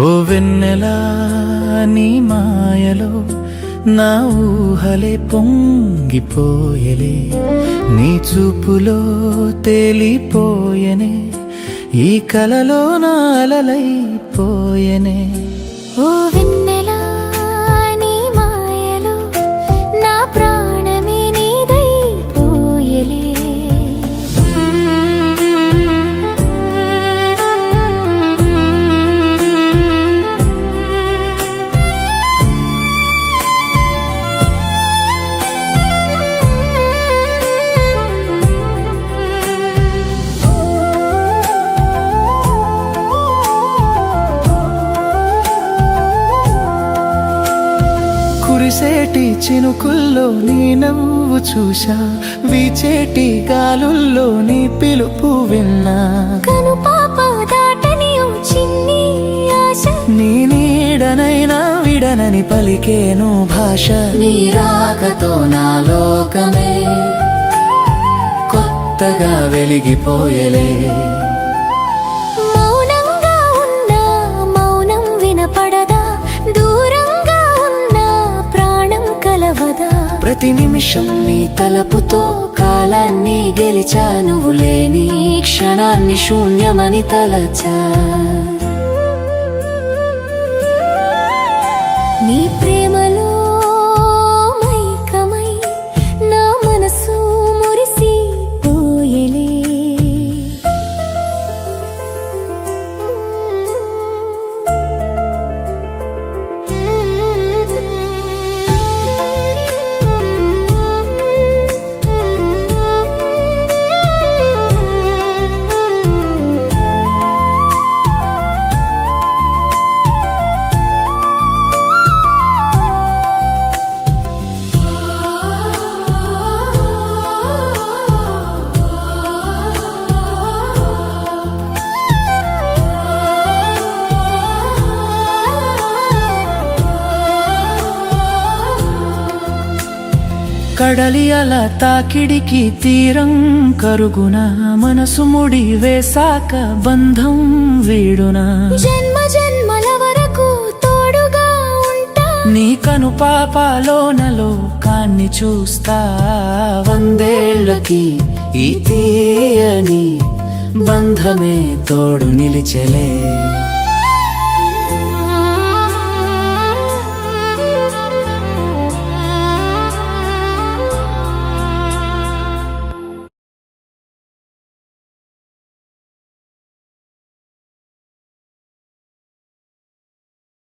ఓ వెన్నెలా నీ మాయలో నా ఊహలే పొంగిపోయలే, నీ చూపులో తేలిపోయనే, ఈ కలలో నా అలలైపోయనే. ఓ వెన్నెలా నీ మాయలో నా ప్రాణమే నీదైపోయలే. కురిసేటి చినుకుల్లో నీ నవ్వు చూశా, వీచేటి గాలుల్లో నీ పిలుపు విన్నా, కనుపాప దాటని ఓ చిన్ని ఆశ, నీ నీడనైనా విడనని పలికేను భాష. నీ రాకతో నా లోకమే కొత్తగా వెలిగిపోయలే. మౌనంగా ఉన్నా మౌనం వినపడదా, దూరంగా ఉన్నా ప్రాణం కలవదా. ప్రతి నిమిషం నీ తలపుతో కాలాన్ని గెలిచా, నువ్వు లేని క్షణాన్ని శూన్యమని తలచా. నీ ప్రేమలో మైకమై నా మనసు మురిసిపోయలే. కడలి అల తాకిడికి తీరం కరుగున, మనసు ముడి వేసాక బంధం వీడునా. జన్మ జన్మల వరకు తోడుగా ఉంటా, నీ కను పాపాలోనలో కాన్ని చూస్తా. వందేళ్లకి ఈ తీయని బంధమే తోడు నిలిచెలే.